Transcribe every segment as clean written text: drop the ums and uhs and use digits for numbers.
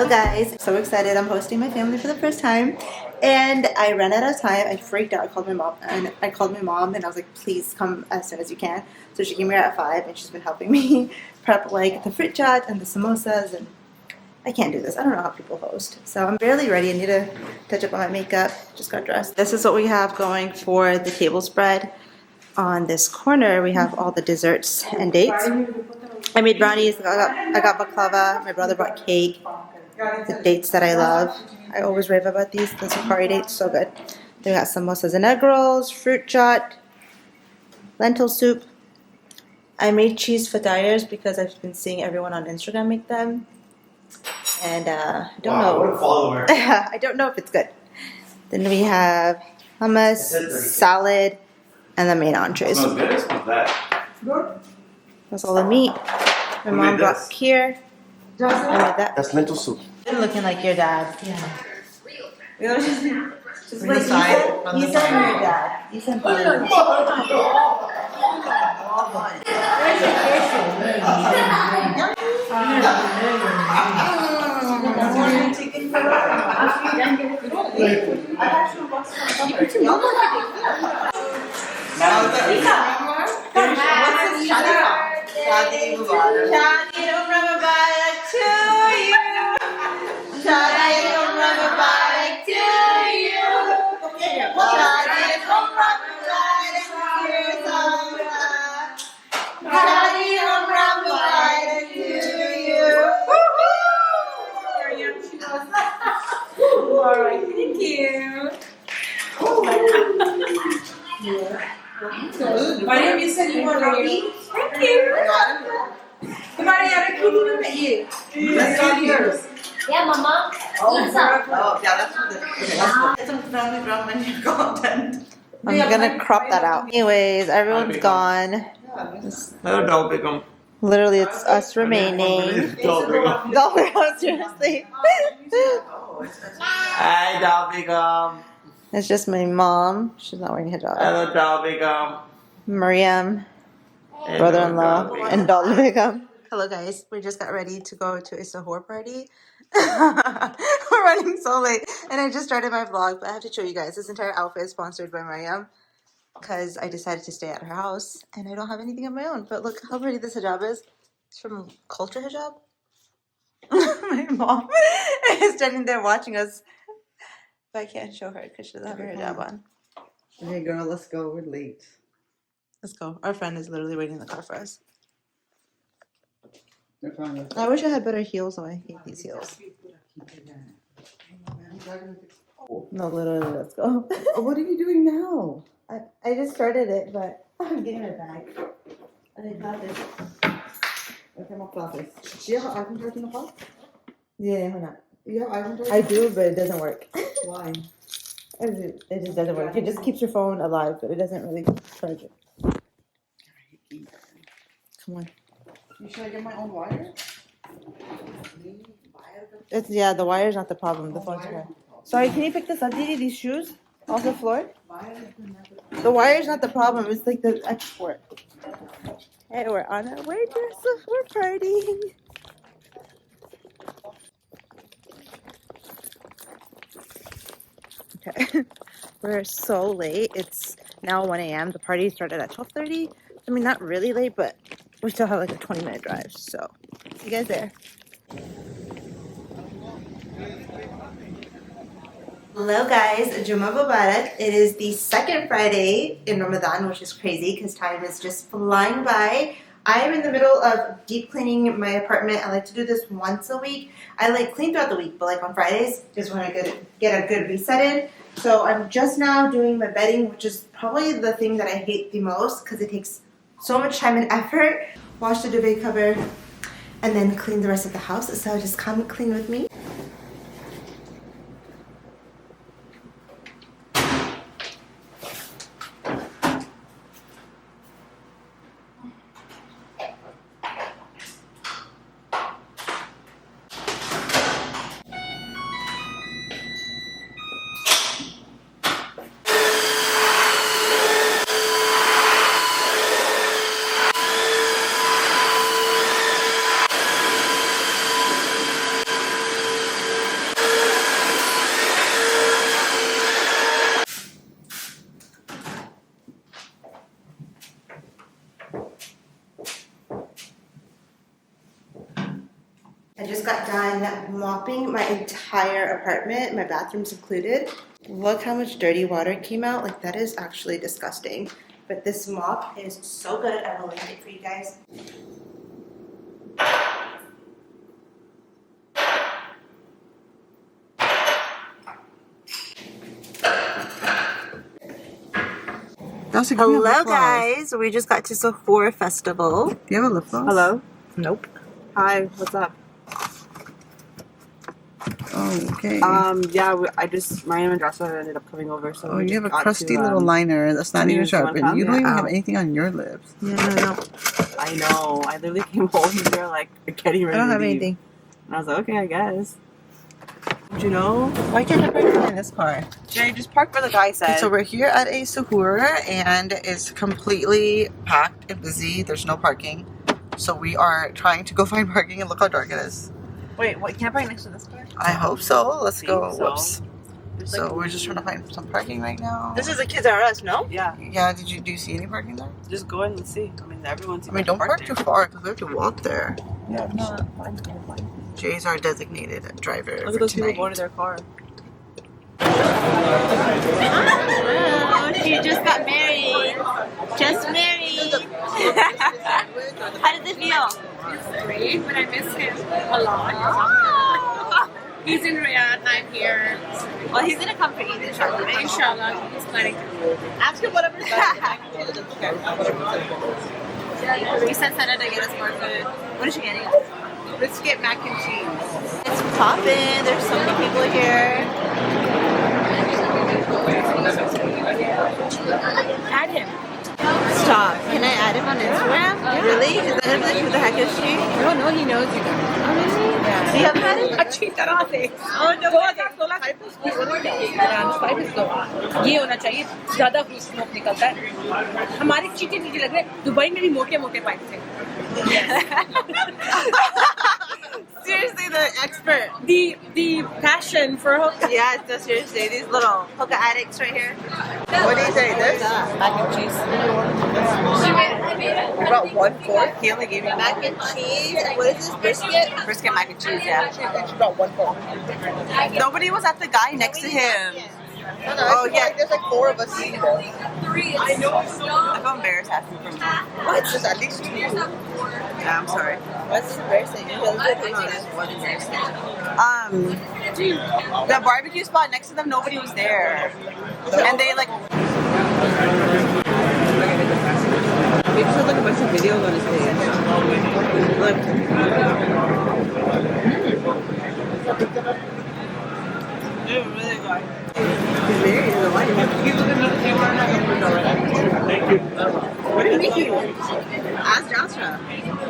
Hello guys, I'm so excited. I'm hosting my family for the first time and I ran out of time. I freaked out. I called my mom and I was like, please come as soon as you can. So she came here at 5 and she's been helping me prep like the fritjat and the samosas, and I can't do this. I don't know how people host. So I'm barely ready. I need to touch up on my makeup. Just got dressed. This is what we have going for the table spread. On this corner we have all the desserts and dates. I made brownies. I got baklava. My brother brought cake. The dates that I love. I always rave about these. The safari dates, so good. Then we got samosas and egg rolls, fruit jat, lentil soup. I made cheese fatayers because I've been seeing everyone on Instagram make them, and I don't know. What a follower! I don't know if it's good. Then we have hummus, salad, and the main entrees. Smells good. It smells bad. Good. That's all the meat. My mom brought kheer. That's lentil soup. You're looking like your dad. Yeah. Just like you said your dad. You said Shadi Mubarak to you. Shadi Mubarak to you. Shadi Mubarak to you. Alright, thank you. Mariam, you said you want to. Thank you. That's all yours. Yeah, Mama. Oh, yeah, that's for the I'm gonna crop that out. Anyways, everyone's gone. Literally, it's us remaining. Seriously. Hi, Dalbigum. It's just my mom. She's not wearing a hijab. Hello, Dalbigum. Mariam, brother-in-law, and Dalbigum. Hello guys, we just got ready to go to a Suhoor party. We're running so late and I just started my vlog, but I have to show you guys. This entire outfit is sponsored by Mariam because I decided to stay at her house and I don't have anything of my own. But look how pretty this hijab is. It's from Culture Hijab. My mom is standing there watching us, but I can't show her because she doesn't have her hijab on. Okay girl, let's go. We're late. Let's go. Our friend is literally waiting in the car for us. Fine. I wish I had better heels, though. I hate these heels. No, literally, let's go. What are you doing now? I just started it, but I'm getting it back. I got this. Okay, my classes. Do you have iPhone charge in the car? Yeah, why not? You have iPhone charge? I do, but it doesn't work. Why? It just doesn't work. It just keeps your phone alive, but it doesn't really charge it. Come on. Should I get my own wire? Yeah, the wire's not the problem. The phone's okay. Sorry, can you pick this up, Didi? These shoes off the floor? The wire's not the problem. It's like the export. Hey, we're on our way to a Suhoor party. Okay, we're so late. It's now 1 a.m. The party started at 12:30. I mean, not really late, but we still have like a 20-minute drive. So, see you guys there. Hello guys, Jummah Mubarak. It is the second Friday in Ramadan, which is crazy because time is just flying by. I am in the middle of deep cleaning my apartment. I like to do this once a week. I like clean throughout the week, but like on Fridays is when I get a good reset in. So I'm just now doing my bedding, which is probably the thing that I hate the most because it takes so much time and effort. Wash the duvet cover and then clean the rest of the house. So just come clean with me. on mopping my entire apartment, my bathroom's included. Look how much dirty water came out. Like, that is actually disgusting. But this mop is so good. I will link it for you guys. Hello guys, we just got to Suhoor Festival. Do you have a lip gloss? Hello? Nope. Hi, what's up? Oh, okay. Yeah, Mariam and Joshua ended up coming over, so you have a crusty little liner that's not even sharpened. You don't even have anything on your lips. Yeah, no. I know. I literally came home and they're like getting ready. I don't have to leave. anything. And I was like, okay, I guess. Did you know? Why can't I park in this car? Jay, just park where the guy said. Okay, so we're here at a Suhoor and it's completely packed and busy. There's no parking. So we are trying to go find parking and look how dark it is. Wait, what? Can I park next to this car? I hope so. Let's go. So. Whoops. So we're just trying to find some parking right now. This is the Kids R Us, no? Yeah. Yeah, do you see any parking there? Just go in and see. I mean, everyone's. Don't park too far because we have to walk there. Yeah, no, fine. Jay's our designated driver. Look for at those tonight. people going to their car. Oh, she just got married. Just married. How does it feel? It's great, but I miss him a lot. He's in Riyadh, I'm here. Well, he's gonna come for Eid, inshallah. Right? Inshallah, he's planning to. Ask him whatever's We sent Sana to get us more food. What is she getting? Let's get mac and cheese. It's poppin'. There's so many people here. Add him. Stop. Can I add him on Instagram? Yeah. Really? Is that gonna be like, who the heck is she? I don't know, he knows you guys. Oh, really? Yeah. Do you have had it? अच्छी तरह से Oh, no. Spice दो ये होना चाहिए ज्यादा smoke निकलता है हमारे चीटे चीटे लग रहे हैं दुबई में भी मोटे मोटे पाइप थे Seriously, the expert. the passion for hookah. Yes, no, seriously. These little hookah addicts right here. What do you say? This? Mac and cheese. About 1/4. He only gave me Mac and cheese. And what is this? Brisket? Brisket mac and cheese, yeah. It's about 1/4. Nobody was at the guy next to him. Oh yeah, there's like 4 of us eating though. I know. I feel embarrassed asking for more. What? There's at least 2. Yeah, I'm sorry. What's embarrassing? The barbecue spot next to them, nobody was there, and they like. We just had like a bunch of videos on his page. Look. They were really good. He's married to the wife. Thank you. What did you think? Ask Joshua.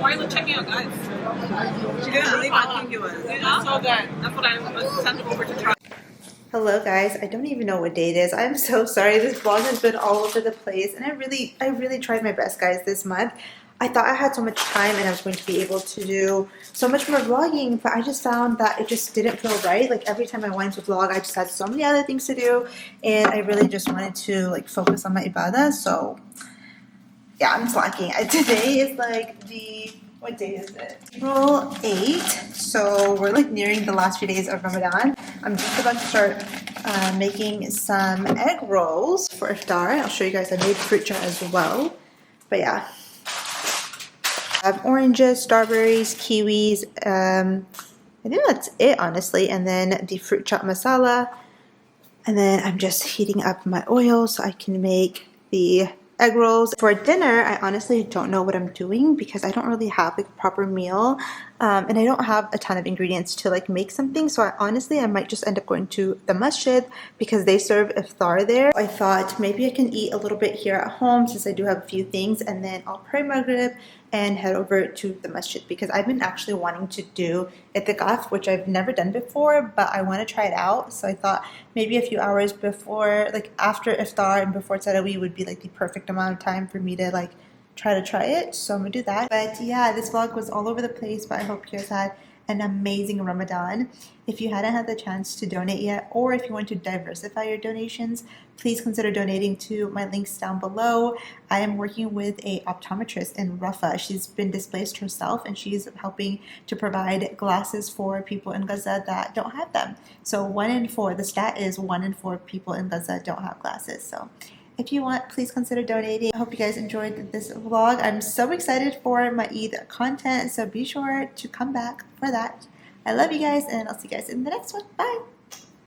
Why are you checking out guys? She didn't believe how cute he was. It is so good. That's what I was sent over to try. Hello guys, I don't even know what day it is. I'm so sorry. This vlog has been all over the place and I really tried my best guys this month. I thought I had so much time and I was going to be able to do so much more vlogging, but I just found that it just didn't feel right. Like every time I wanted to vlog, I just had so many other things to do and I really just wanted to like focus on my ibadah. So yeah, I'm slacking. Today is like what day is it? April 8th. So we're like nearing the last few days of Ramadan. I'm just about to start making some egg rolls for iftar. I'll show you guys. I made fruit jar as well. But yeah. I have oranges, strawberries, kiwis. I think that's it, honestly. And then the fruit chop masala. And then I'm just heating up my oil so I can make the egg rolls. For dinner, I honestly don't know what I'm doing because I don't really have like a proper meal and I don't have a ton of ingredients to like make something. So I might just end up going to the masjid because they serve iftar there. I thought maybe I can eat a little bit here at home since I do have a few things, and then I'll pray Maghrib and head over to the masjid because I've been actually wanting to do itikaf, which I've never done before, but I want to try it out. So I thought maybe a few hours before, like after iftar and before tarawih would be like the perfect amount of time for me to like try it. So I'm gonna do that. But yeah, this vlog was all over the place, but I hope you guys had an amazing Ramadan. If you hadn't had the chance to donate yet, or if you want to diversify your donations, please consider donating to my links down below. I am working with a optometrist in Rafah. She's been displaced herself, and she's helping to provide glasses for people in Gaza that don't have them. So 1 in 4, the stat is 1 in 4 people in Gaza don't have glasses. So if you want, please consider donating. I hope you guys enjoyed this vlog. I'm so excited for my Eid content, so be sure to come back for that. I love you guys, and I'll see you guys in the next one. Bye!